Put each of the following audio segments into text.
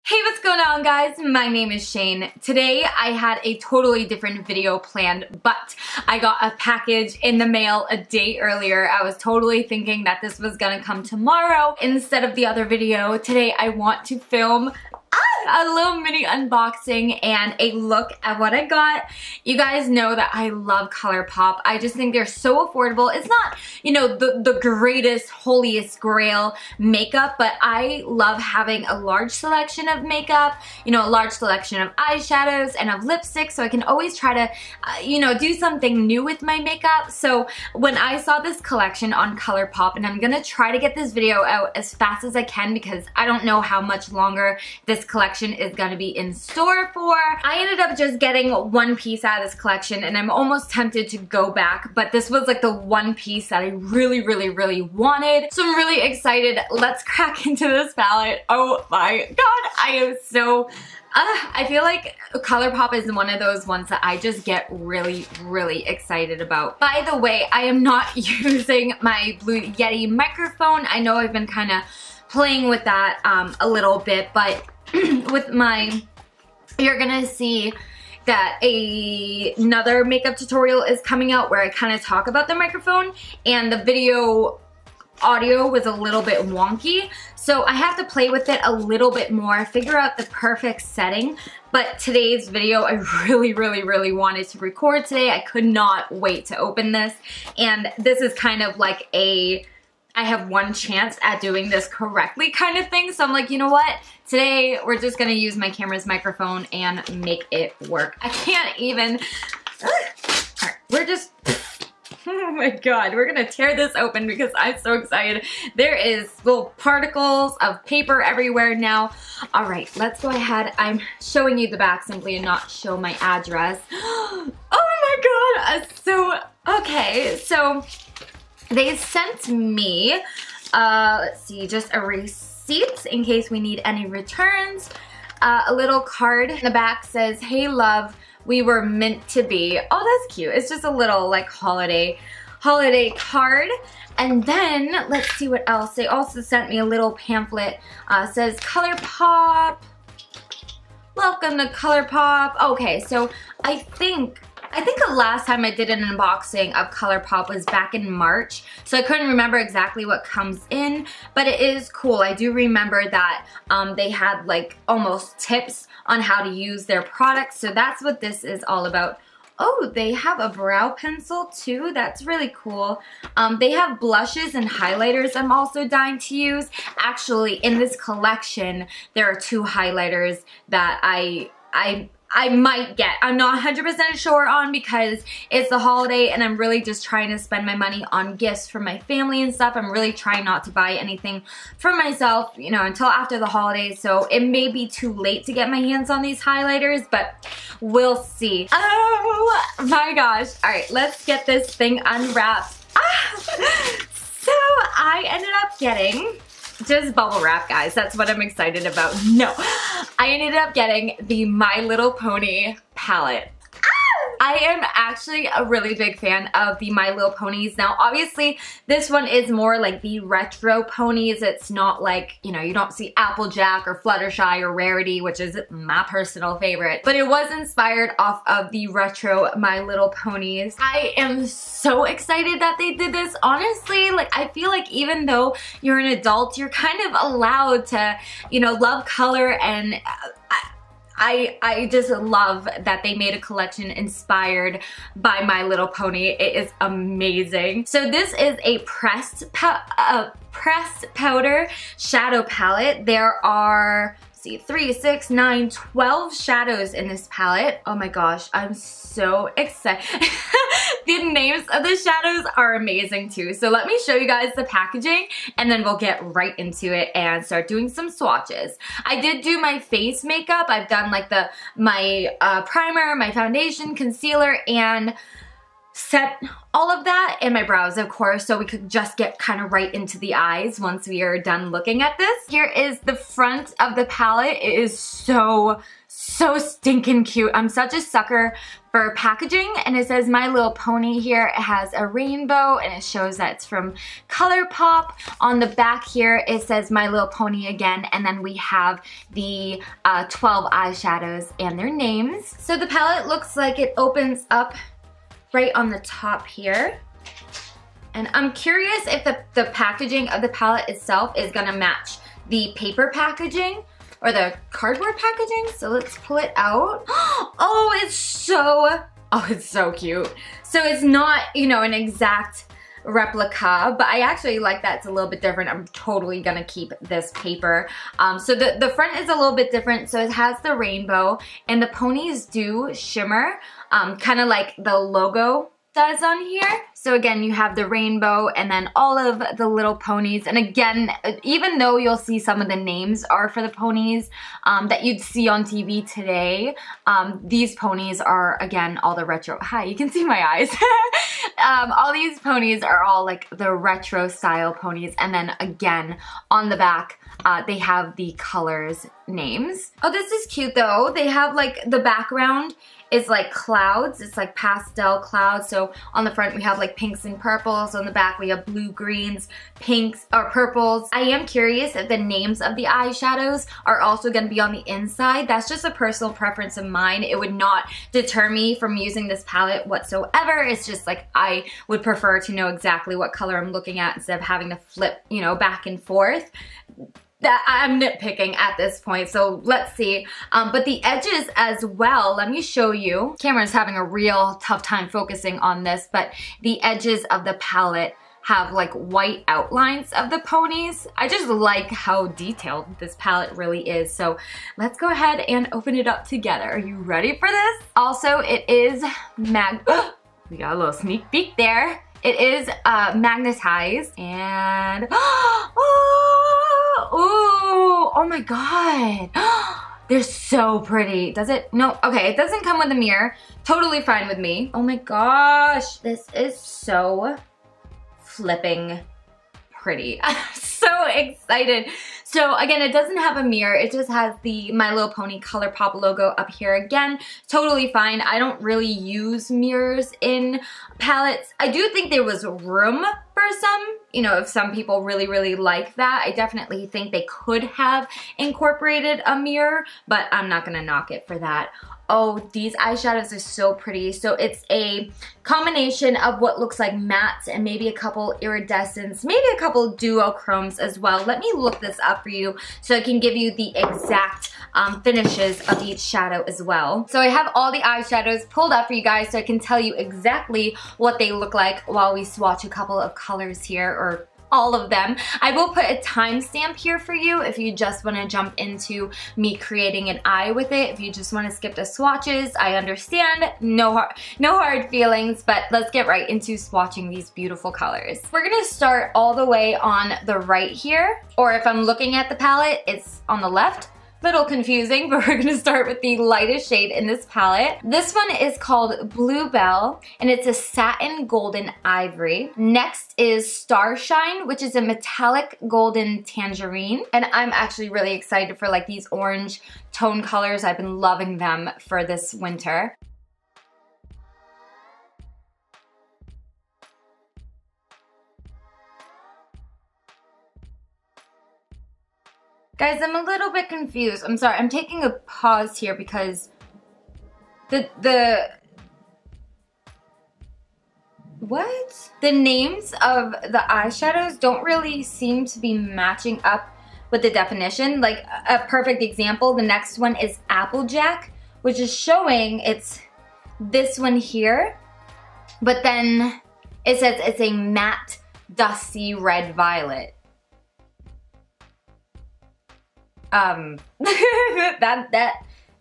Hey, what's going on, guys? My name is Shane. Today I had a totally different video planned, but I got a package in the mail a day earlier. I was totally thinking that this was gonna come tomorrow instead of the other video. Today I want to film a little mini unboxing and a look at what I got. You guys know that I love Colourpop. I just think they're so affordable. It's not, you know, the greatest, holiest grail makeup, but I love having a large selection of makeup, you know, a large selection of eyeshadows and of lipsticks, so I can always try to, you know, do something new with my makeup. So when I saw this collection on Colourpop, and I'm gonna try to get this video out as fast as I can because I don't know how much longer this collection is going to be in store for. I ended up just getting one piece out of this collection and I'm almost tempted to go back, but this was like the one piece that I really wanted. So I'm really excited. Let's crack into this palette. Oh my god, I am so... I feel like Colourpop is one of those ones that I just get really excited about. By the way, I am not using my Blue Yeti microphone. I know I've been kind of playing with that a little bit, but with my, you're gonna see that another makeup tutorial is coming out where I kind of talk about the microphone, and the video audio was a little bit wonky, so I have to play with it a little bit more, figure out the perfect setting. But today's video I really wanted to record today. I could not wait to open this, and this is kind of like a I have one chance at doing this correctly kind of thing. So I'm like, you know what? Today we're just gonna use my camera's microphone and make it work. I can't even, all right, we're just, oh my god, we're gonna tear this open because I'm so excited. There is little particles of paper everywhere now. All right, let's go ahead. I'm showing you the back simply and not show my address. Oh my god, so, okay, so they sent me, let's see, just a receipt in case we need any returns. A little card in the back says, "Hey love, we were meant to be." Oh, that's cute. It's just a little like holiday card. And then let's see what else. They also sent me a little pamphlet. Says Colourpop. Welcome to Colourpop. Okay, so I think the last time I did an unboxing of Colourpop was back in March, so I couldn't remember exactly what comes in, but it is cool. I do remember that they had like almost tips on how to use their products, so that's what this is all about. Oh, they have a brow pencil too. That's really cool. They have blushes and highlighters I'm also dying to use. Actually, in this collection, there are two highlighters that I might get. I'm not 100% sure on because it's the holiday and I'm really just trying to spend my money on gifts for my family and stuff. I'm really trying not to buy anything for myself, you know, until after the holidays. So it may be too late to get my hands on these highlighters, but we'll see. Oh my gosh. All right, let's get this thing unwrapped. So I ended up getting just bubble wrap, guys. That's what I'm excited about. No, I ended up getting the My Little Pony palette. I am actually a really big fan of the My Little Ponies. Now, obviously, this one is more like the retro ponies. It's not like, you know, you don't see Applejack or Fluttershy or Rarity, which is my personal favorite. But it was inspired off of the retro My Little Ponies. I am so excited that they did this. Honestly, like, I feel like even though you're an adult, you're kind of allowed to, you know, love color, and I just love that they made a collection inspired by My Little Pony. It is amazing. So this is a pressed powder shadow palette. There are, let's see, 3, 6, 9, 12 shadows in this palette. Oh my gosh, I'm so excited. The names of the shadows are amazing too. So let me show you guys the packaging and then we'll get right into it and start doing some swatches. I did do my face makeup. I've done like my primer, my foundation, concealer, and set all of that in my brows, of course, so we could just get kind of right into the eyes once we are done looking at this. Here is the front of the palette. It is so stinking cute. I'm such a sucker for packaging, and it says My Little Pony here. It has a rainbow and it shows that it's from Colourpop. On the back here it says My Little Pony again, and then we have the 12 eyeshadows and their names. So the palette looks like it opens up right on the top here. And I'm curious if the packaging of the palette itself is gonna match the paper packaging or the cardboard packaging. So let's pull it out. Oh, it's so cute. So it's not, you know, an exact replica, but I actually like that it's a little bit different. I'm totally gonna keep this paper. So the front is a little bit different. So it has the rainbow and the ponies do shimmer, kind of like the logo does on here. So again, you have the rainbow and then all of the little ponies. And again, even though you'll see some of the names are for the ponies that you'd see on TV today, these ponies are, again, all the retro. Hi, you can see my eyes. All these ponies are all like the retro style ponies. And then again, on the back, they have the colors names. Oh, this is cute though. They have like the background is like clouds. It's like pastel clouds. So on the front we have like pinks and purples. On the back we have blue, greens, pinks, or purples. I am curious if the names of the eyeshadows are also going to be on the inside. That's just a personal preference of mine. It would not deter me from using this palette whatsoever. It's just like I would prefer to know exactly what color I'm looking at instead of having to flip, you know, back and forth. That I'm nitpicking at this point, so let's see. But the edges as well, let me show you. Camera's having a real tough time focusing on this, but the edges of the palette have like white outlines of the ponies. I just like how detailed this palette really is. So let's go ahead and open it up together. Are you ready for this? Also, it is we got a little sneak peek there. It is magnetized and oh my god. They're so pretty. Does it? No. Okay, it doesn't come with a mirror. Totally fine with me. Oh my gosh. This is so flipping pretty. I'm so excited. So again, it doesn't have a mirror. It just has the My Little Pony Colourpop logo up here again. Totally fine. I don't really use mirrors in palettes. I do think there was room for some, you know, if some people really like that. I definitely think they could have incorporated a mirror, but I'm not gonna knock it for that. Oh, these eyeshadows are so pretty. So it's a combination of what looks like mattes and maybe a couple iridescents, maybe a couple duochromes as well. Let me look this up for you so I can give you the exact finishes of each shadow as well. So I have all the eyeshadows pulled up for you guys so I can tell you exactly what they look like while we swatch a couple of colors here, or all of them. I will put a timestamp here for you if you just want to jump into me creating an eye with it. If you just want to skip the swatches, I understand. No hard feelings, but let's get right into swatching these beautiful colors. We're going to start all the way on the right here, or if I'm looking at the palette, it's on the left. Little confusing, but we're gonna start with the lightest shade in this palette. This one is called Bluebell, and it's a satin golden ivory. Next is Starshine, which is a metallic golden tangerine. And I'm actually really excited for like these orange tone colors. I've been loving them for this winter. Guys, I'm a little bit confused. I'm sorry, I'm taking a pause here because the names of the eyeshadows don't really seem to be matching up with the definition. Like a perfect example, the next one is Applejack, which is showing it's this one here, but then it says it's a matte dusty red violet.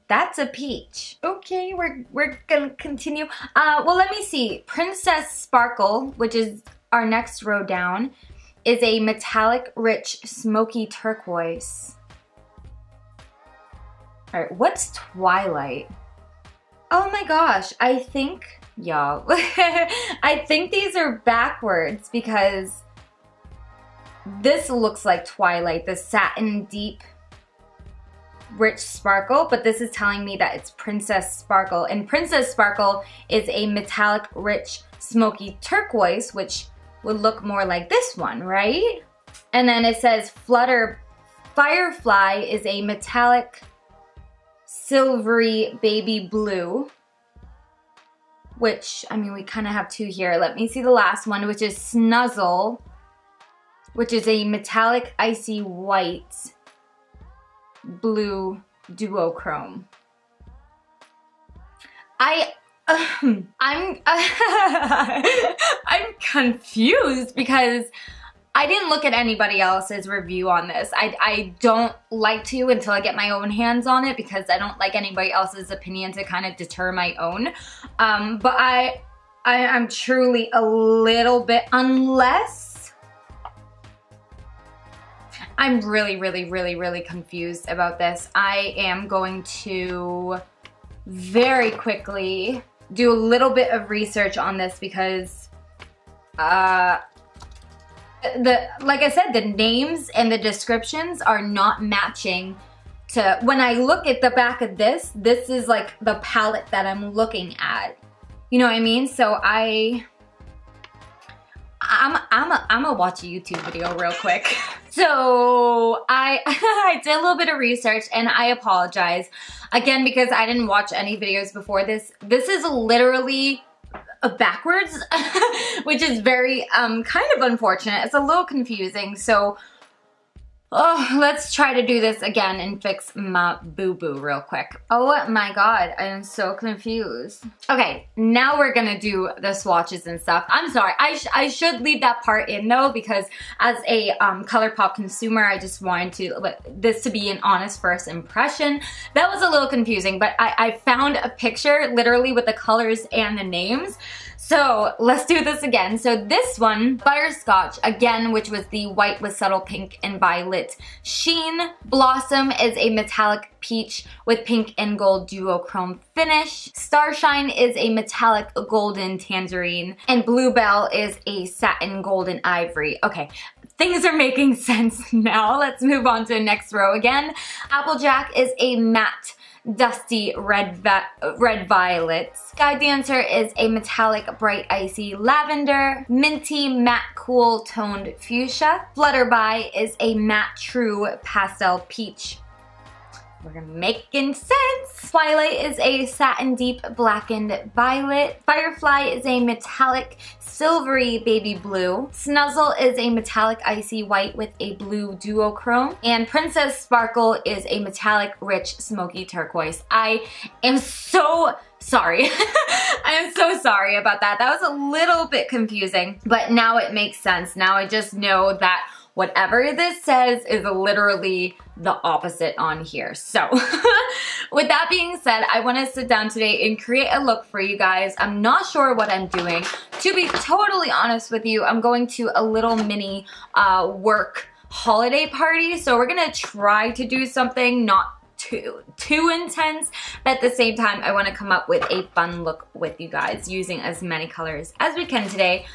That's a peach. Okay, we're gonna continue. Well, let me see. Princess Sparkle, which is our next row down, is a metallic, rich, smoky turquoise. All right, what's Twilight? Oh my gosh, I think y'all. I think these are backwards because this looks like Twilight, the satin deep rich sparkle, but this is telling me that it's Princess Sparkle, and Princess Sparkle is a metallic rich smoky turquoise, which would look more like this one, right? And then it says Firefly is a metallic silvery baby blue, which, I mean, we kind of have two here. Let me see the last one, which is Snuzzle, which is a metallic icy white blue duochrome. I'm confused because I didn't look at anybody else's review on this. I don't like to until I get my own hands on it because I don't like anybody else's opinion to kind of deter my own. But I'm truly a little bit, unless I'm really confused about this. I am going to very quickly do a little bit of research on this because like I said, the names and the descriptions are not matching to, when I look at the back of this is like the palette that I'm looking at. You know what I mean? So I'm gonna watch a YouTube video real quick. So I did a little bit of research and I apologize again because I didn't watch any videos before this. This is literally backwards, which is very kind of unfortunate. It's a little confusing. So let's try to do this again and fix my boo-boo real quick. Oh my god, I am so confused. Okay, now we're gonna do the swatches and stuff. I'm sorry, I should leave that part in though because as a Colourpop consumer, I just wanted this to be an honest first impression. That was a little confusing, but I found a picture literally with the colors and the names. So let's do this again. So this one, Butterscotch, again, which was the white with subtle pink and violet sheen. Blossom is a metallic peach with pink and gold duochrome finish. Starshine is a metallic golden tangerine. And Bluebell is a satin golden ivory. Okay. Things are making sense now. Let's move on to the next row again. Applejack is a matte dusty red violet. Sky Dancer is a metallic bright icy lavender. Minty matte cool toned fuchsia. Flutterby is a matte true pastel peach. We're making sense. Twilight is a satin deep blackened violet. Firefly is a metallic silvery baby blue. Snuzzle is a metallic icy white with a blue duochrome. And Princess Sparkle is a metallic rich smoky turquoise. I am so sorry. I am so sorry about that. That was a little bit confusing, but now it makes sense. Now I just know that whatever this says is literally the opposite on here. So with that being said, I want to sit down today and create a look for you guys. I'm not sure what I'm doing. To be totally honest with you, I'm going to a little mini work holiday party. So we're going to try to do something not too intense, but at the same time, I want to come up with a fun look with you guys using as many colors as we can today.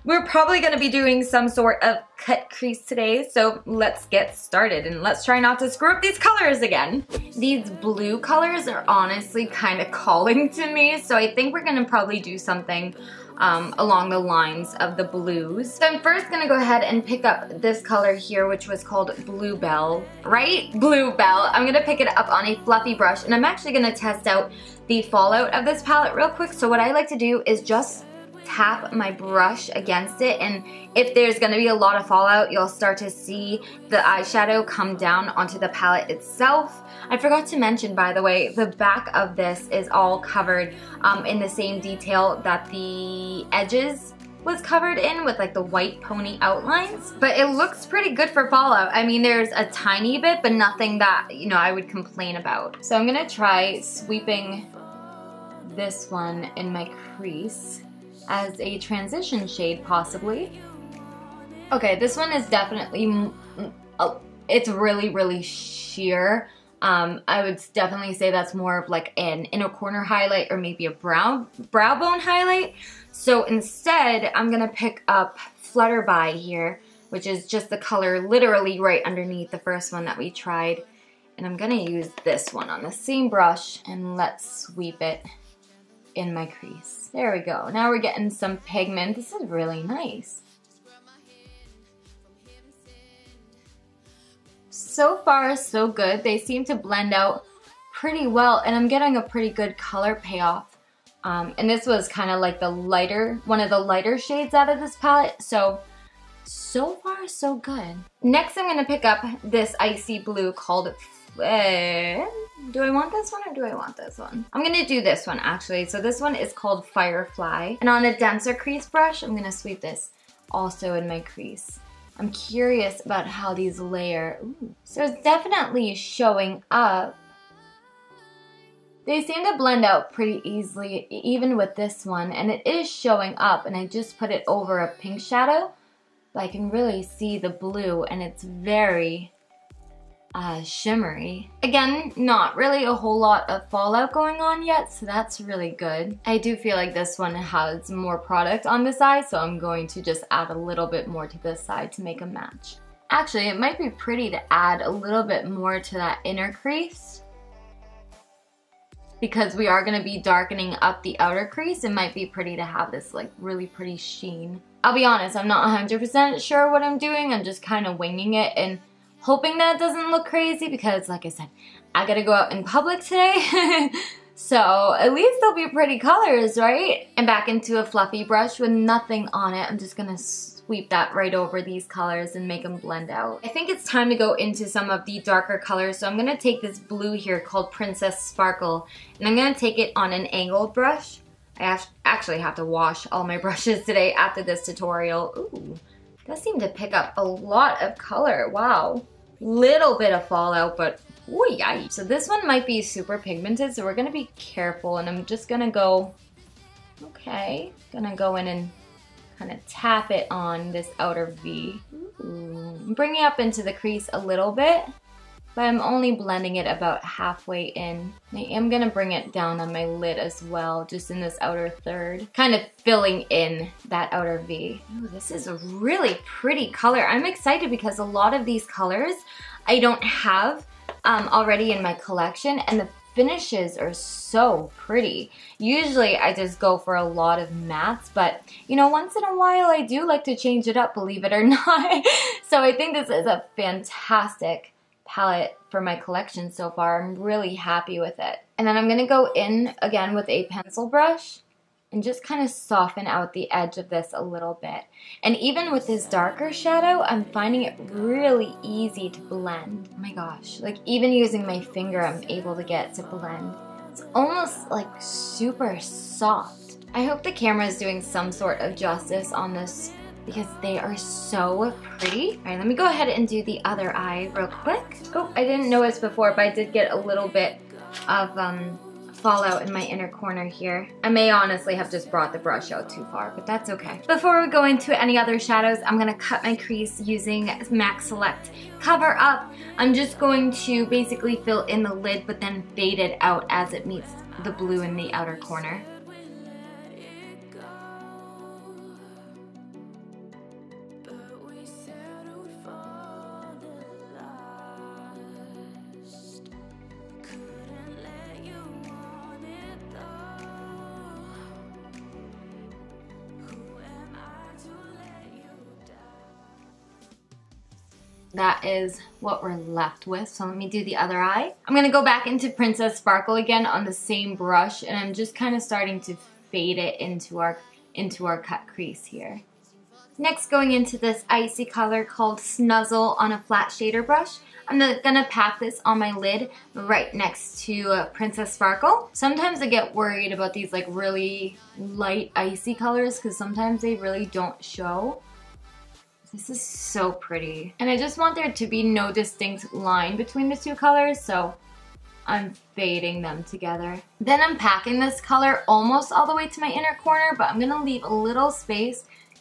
We're probably going to be doing some sort of cut crease today, so let's get started and let's try not to screw up these colors again. These blue colors are honestly kind of calling to me, so I think we're going to probably do something along the lines of the blues. So I'm first going to go ahead and pick up this color here, which was called Bluebell, right? Bluebell. I'm going to pick it up on a fluffy brush, and I'm actually going to test out the fallout of this palette real quick. So what I like to do is just tap my brush against it, and if there's going to be a lot of fallout, you'll start to see the eyeshadow come down onto the palette itself. I forgot to mention, by the way, the back of this is all covered in the same detail that the edges was covered in, with like the white pony outlines, but it looks pretty good for fallout. I mean, there's a tiny bit, but nothing that, you know, I would complain about. So I'm gonna try sweeping this one in my crease as a transition shade, possibly. Okay, this one is definitely, it's really sheer. I would definitely say that's more of like an inner corner highlight or maybe a brow bone highlight. So instead, I'm gonna pick up Flutterby here, which is just the color literally right underneath the first one that we tried. And I'm gonna use this one on the same brush, and let's sweep it in my crease. There we go. Now we're getting some pigment. This is really nice. So far, so good. They seem to blend out pretty well, and I'm getting a pretty good color payoff. And this was kind of like the lighter, one of the lighter shades out of this palette. So far, so good. Next, I'm gonna pick up this icy blue called, do I want this one or do I want this one? I'm gonna do this one actually. So this one is called Firefly. And on a denser crease brush, I'm gonna sweep this also in my crease. I'm curious about how these layer. Ooh. So it's definitely showing up. They seem to blend out pretty easily, even with this one, and it is showing up, and I just put it over a pink shadow, but I can really see the blue, and it's very shimmery. Again, not really a whole lot of fallout going on yet, so that's really good. I do feel like this one has more product on this eye, so I'm going to just add a little bit more to this side to make a match. Actually, it might be pretty to add a little bit more to that inner crease, because we are going to be darkening up the outer crease. It might be pretty to have this like really pretty sheen. I'll be honest, I'm not 100% sure what I'm doing. I'm just kind of winging it and hoping that it doesn't look crazy, because like I said, I gotta go out in public today. So at least they'll be pretty colors, right? And back into a fluffy brush with nothing on it. I'm just gonna sweep that right over these colors and make them blend out. I think it's time to go into some of the darker colors. So I'm gonna take this blue here called Princess Sparkle, and I'm gonna take it on an angled brush. I actually have to wash all my brushes today after this tutorial. Ooh, that seemed to pick up a lot of color, wow. Little bit of fallout, but ooh, yikes. So this one might be super pigmented, so we're gonna be careful, and I'm just gonna go, okay, gonna go in and kind of tap it on this outer V. Ooh. I'm bringing it up into the crease a little bit, but I'm only blending it about halfway in. I am gonna bring it down on my lid as well, just in this outer third, kind of filling in that outer V. Ooh, this is a really pretty color. I'm excited because a lot of these colors I don't have already in my collection, and the finishes are so pretty. Usually I just go for a lot of mattes, but you know, once in a while I do like to change it up, believe it or not. So I think this is a fantastic palette for my collection so far. I'm really happy with it. And then I'm gonna go in again with a pencil brush and just kind of soften out the edge of this a little bit. And even with this darker shadow, I'm finding it really easy to blend. Oh my gosh, like even using my finger, I'm able to get it to blend. It's almost like super soft. I hope the camera is doing some sort of justice on this, because they are so pretty. All right, let me go ahead and do the other eye real quick. Oh, I didn't notice before, but I did get a little bit of fallout in my inner corner here. I may honestly have just brought the brush out too far, but that's okay. Before we go into any other shadows, I'm gonna cut my crease using MAC Select Cover Up. I'm just going to basically fill in the lid, but then fade it out as it meets the blue in the outer corner. That is what we're left with. So let me do the other eye. I'm gonna go back into Princess Sparkle again on the same brush, and I'm just kind of starting to fade it into our cut crease here. Next, going into this icy color called Snuzzle on a flat shader brush. I'm gonna pat this on my lid right next to Princess Sparkle. Sometimes I get worried about these like really light icy colors, because sometimes they really don't show. This is so pretty. And I just want there to be no distinct line between the two colors, so I'm fading them together. Then I'm packing this color almost all the way to my inner corner, but I'm gonna leave a little space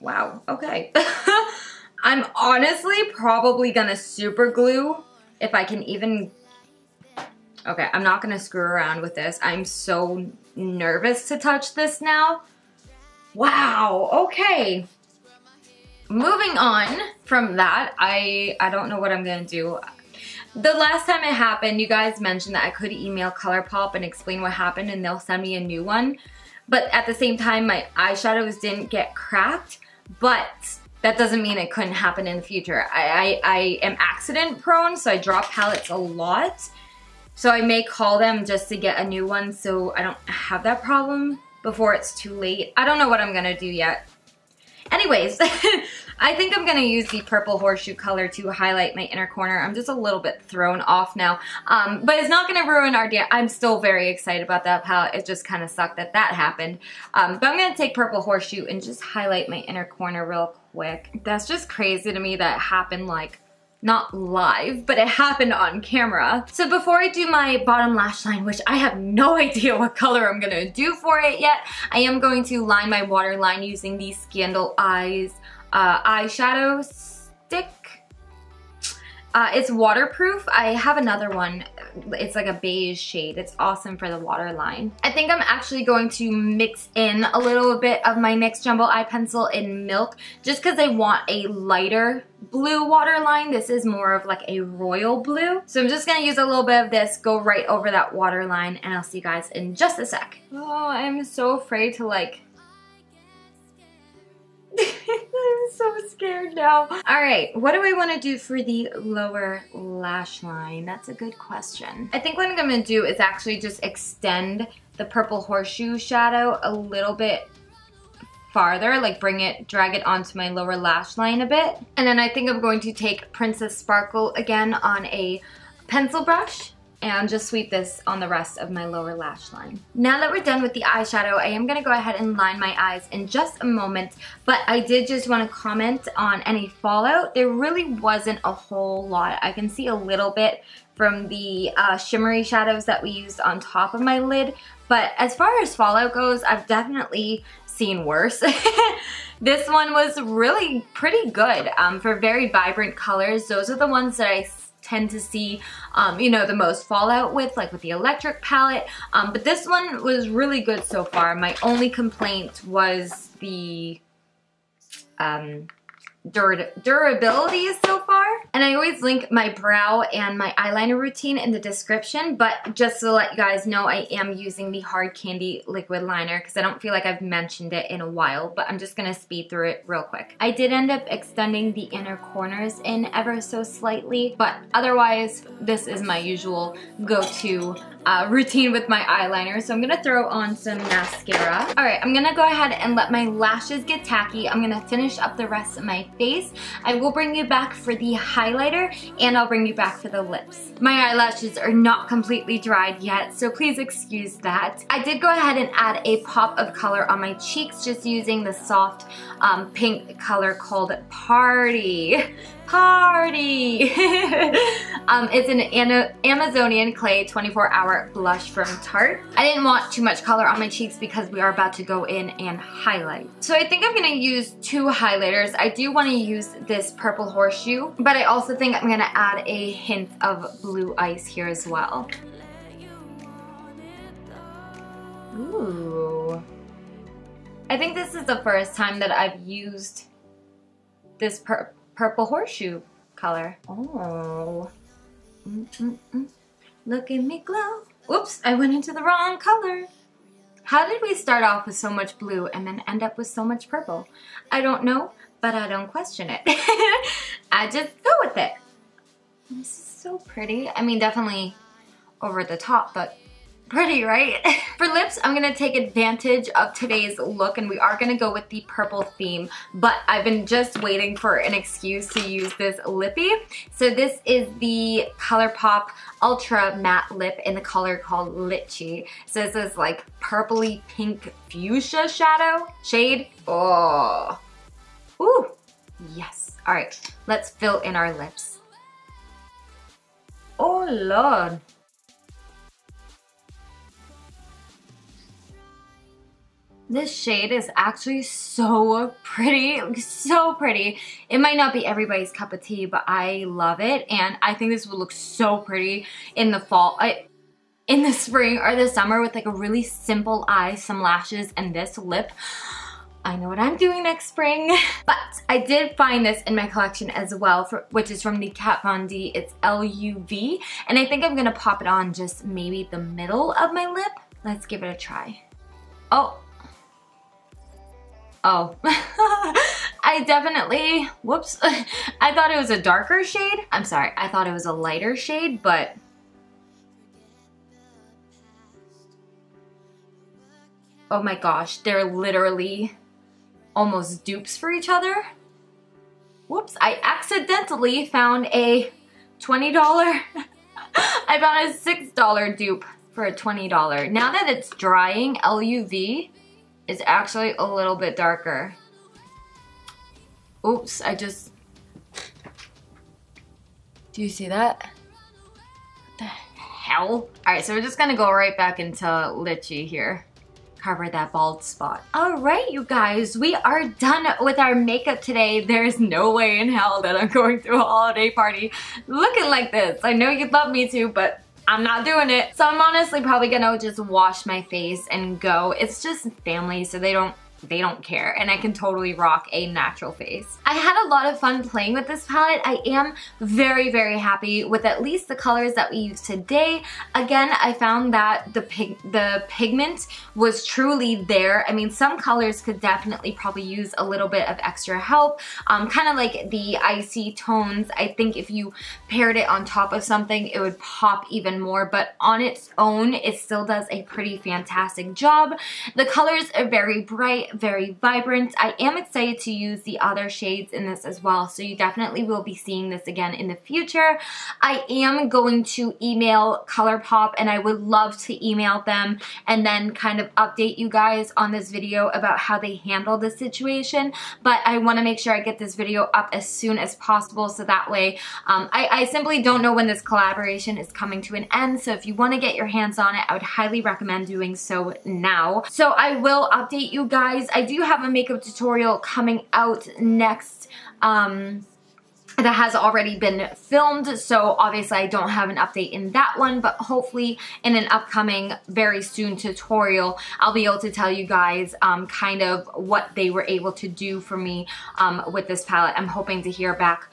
Wow, okay. I'm honestly probably gonna super glue if I can even... Okay, I'm not gonna screw around with this. I'm so nervous to touch this now. Wow, okay. Moving on from that, I don't know what I'm gonna do. The last time it happened, you guys mentioned that I could email Colourpop and explain what happened and they'll send me a new one. But at the same time, my eyeshadows didn't get cracked, but that doesn't mean it couldn't happen in the future. I am accident prone, so I drop palettes a lot. So I may call them just to get a new one so I don't have that problem before it's too late. I don't know what I'm gonna do yet. Anyways, I think I'm gonna use the purple horseshoe color to highlight my inner corner. I'm just a little bit thrown off now, but it's not gonna ruin our day. I'm still very excited about that palette. It just kind of sucked that that happened. But I'm gonna take purple horseshoe and just highlight my inner corner real quick. That's just crazy to me that it happened like, not live, but it happened on camera. So before I do my bottom lash line, which I have no idea what color I'm gonna do for it yet, I am going to line my waterline using the Scandal Eyes eyeshadow stick. It's waterproof. I have another one. It's like a beige shade. It's awesome for the waterline. I think I'm actually going to mix in a little bit of my NYX Jumbo Eye Pencil in Milk just because I want a lighter blue waterline. This is more of like a royal blue. So I'm just going to use a little bit of this, go right over that waterline, and I'll see you guys in just a sec. Oh, I'm so afraid to like... I'm so scared now. Alright, what do I want to do for the lower lash line? That's a good question. I think what I'm going to do is actually just extend the purple horseshoe shadow a little bit farther, like drag it onto my lower lash line a bit. And then I think I'm going to take Princess Sparkle again on a pencil brush and just sweep this on the rest of my lower lash line. Now that we're done with the eyeshadow, I am gonna go ahead and line my eyes in just a moment, but I did just wanna comment on any fallout. There really wasn't a whole lot. I can see a little bit from the shimmery shadows that we used on top of my lid, but as far as fallout goes, I've definitely seen worse. This one was really pretty good for very vibrant colors. Those are the ones that I tend to see, you know, the most fallout with, like with the electric palette. But this one was really good so far. My only complaint was the durability so far. And I always link my brow and my eyeliner routine in the description, but just to let you guys know, I am using the Hard Candy liquid liner because I don't feel like I've mentioned it in a while, but I'm just gonna speed through it real quick. I did end up extending the inner corners in ever so slightly, but otherwise this is my usual go-to routine with my eyeliner. So I'm gonna throw on some mascara. Alright, I'm gonna go ahead and let my lashes get tacky. I'm gonna finish up the rest of my face. I will bring you back for the highlighter and I'll bring you back for the lips. My eyelashes are not completely dried yet, so please excuse that. I did go ahead and add a pop of color on my cheeks just using the soft pink color called Party. It's an Amazonian clay 24-hour blush from Tarte. I didn't want too much color on my cheeks because we are about to go in and highlight. So I think I'm gonna use two highlighters. I do want to use this purple horseshoe, but I also think I'm gonna add a hint of blue ice here as well. Ooh. I think this is the first time that I've used this purple horseshoe color. Oh. Look at me glow. Oops, I went into the wrong color. How did we start off with so much blue and then end up with so much purple? I don't know, but I don't question it. I just go with it. This is so pretty. I mean, definitely over the top, but pretty, right? For lips, I'm gonna take advantage of today's look and we are gonna go with the purple theme, but I've been just waiting for an excuse to use this lippy. So this is the Colourpop Ultra Matte Lip in the color called Litchi. So this is like purpley pink fuchsia shade. Oh, ooh, yes. All right, let's fill in our lips. Oh Lord. This shade is actually so pretty, like, so pretty. It might not be everybody's cup of tea, but I love it, and I think this would look so pretty in the fall, in the spring or the summer with like a really simple eye, some lashes, and this lip. I know what I'm doing next spring. But I did find this in my collection as well, which is from the Kat Von D. It's LUV, and I think I'm gonna pop it on just maybe the middle of my lip. Let's give it a try. Oh. I definitely, whoops. I thought it was a darker shade. I'm sorry, I thought it was a lighter shade, but oh my gosh, they're literally almost dupes for each other. Whoops, I accidentally found a $20, I found a $6 dupe for a $20. Now that it's drying, LUV is actually a little bit darker. Oops, do you see that? What the hell? All right, so we're just gonna go right back into Litchi here. Cover that bald spot. All right, you guys, we are done with our makeup today. There's no way in hell that I'm going to a holiday party looking like this. I know you'd love me to, but I'm not doing it. So I'm honestly probably gonna just wash my face and go. It's just family, so they don't care, and I can totally rock a natural face. I had a lot of fun playing with this palette. I am very, very happy with at least the colors that we used today. Again, I found that the pigment was truly there. I mean, some colors could definitely probably use a little bit of extra help. Kind of like the icy tones. I think if you paired it on top of something, it would pop even more, but on its own, it still does a pretty fantastic job. The colors are very bright, very vibrant. I am excited to use the other shades in this as well, so you definitely will be seeing this again in the future. I am going to email Colourpop, and I would love to email them and then kind of update you guys on this video about how they handle the situation, but I want to make sure I get this video up as soon as possible, so that way I simply don't know when this collaboration is coming to an end, so if you want to get your hands on it, I would highly recommend doing so now. So I will update you guys. I do have a makeup tutorial coming out next that has already been filmed, so obviously I don't have an update in that one, but hopefully in an upcoming very soon tutorial I'll be able to tell you guys kind of what they were able to do for me with this palette. I'm hoping to hear back,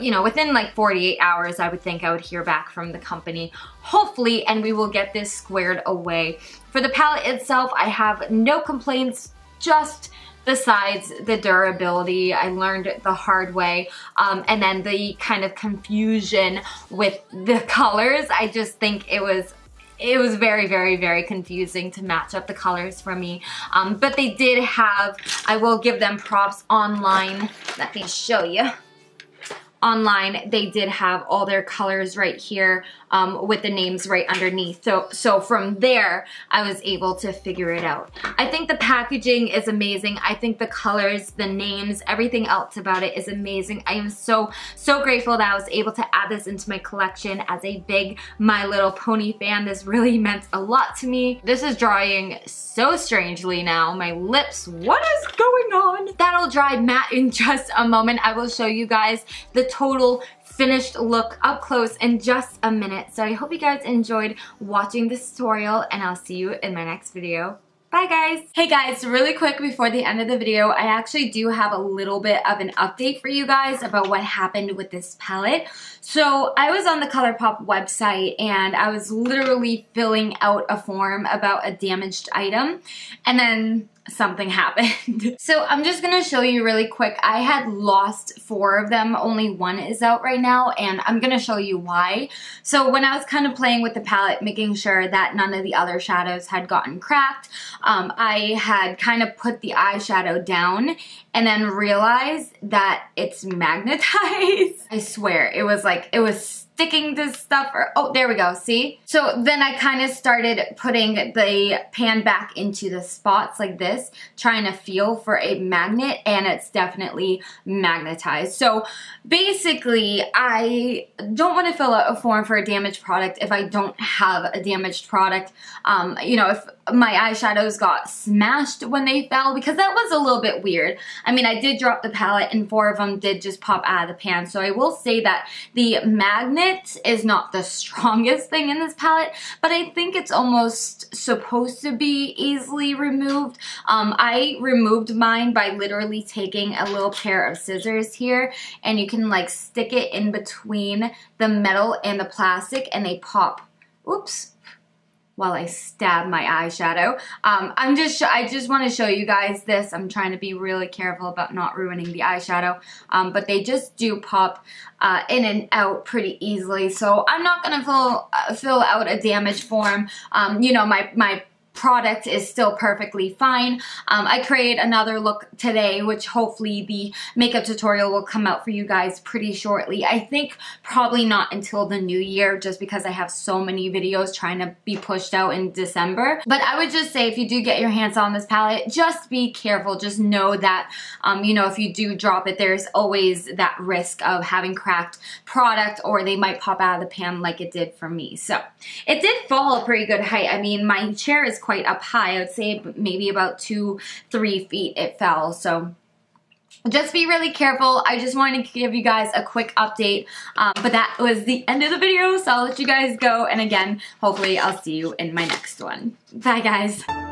you know, within like 48 hours I would think I would hear back from the company, hopefully, and we will get this squared away. For the palette itself, I have no complaints, just besides the durability. I learned the hard way, and then the kind of confusion with the colors. I just think it was very, very, very confusing to match up the colors for me. But they did have, I will give them props online. Let me show you. Online, they did have all their colors right here with the names right underneath. So from there, I was able to figure it out. I think the packaging is amazing. I think the colors, the names, everything else about it is amazing. I am so, so grateful that I was able to add this into my collection. As a big My Little Pony fan, this really meant a lot to me. This is drying so strangely now. My lips, what is going on? That'll dry matte in just a moment. I will show you guys the total finished look up close in just a minute. So I hope you guys enjoyed watching this tutorial, and I'll see you in my next video. Bye guys! Hey guys, really quick before the end of the video, I actually do have a little bit of an update for you guys about what happened with this palette. So I was on the Colourpop website and I was literally filling out a form about a damaged item, and then something happened. So I'm just gonna show you really quick. I had lost 4 of them, only 1 is out right now, and I'm gonna show you why. So when I was kind of playing with the palette, making sure that none of the other shadows had gotten cracked, I had kind of put the eyeshadow down and then realized that it's magnetized. I swear, it was sticking to stuff, or oh, there we go, see? So then I kind of started putting the pan back into the spots like this, trying to feel for a magnet, and it's definitely magnetized. So basically, I don't want to fill out a form for a damaged product if I don't have a damaged product. You know, if my eyeshadows got smashed when they fell, because that was a little bit weird. I mean, I did drop the palette and 4 of them did just pop out of the pan. So I will say that the magnet is not the strongest thing in this palette, but I think it's almost supposed to be easily removed. I removed mine by literally taking a little pair of scissors here, and you can like stick it in between the metal and the plastic and they pop. Oops. While I stab my eyeshadow. I just want to show you guys this. I'm trying to be really careful about not ruining the eyeshadow, but they just do pop in and out pretty easily. So I'm not gonna fill out a damage form. You know, my product is still perfectly fine. I created another look today, which hopefully the makeup tutorial will come out for you guys pretty shortly. I think probably not until the new year, just because I have so many videos trying to be pushed out in December. But I would just say, if you do get your hands on this palette, just be careful. Just know that, you know, if you do drop it, there's always that risk of having cracked product, or they might pop out of the pan like it did for me. So it did fall a pretty good height. I mean, my chair is quite up high. I would say maybe about 2-3 feet it fell. So just be really careful. I just wanted to give you guys a quick update, but that was the end of the video, so I'll let you guys go, and again, hopefully I'll see you in my next one. Bye guys.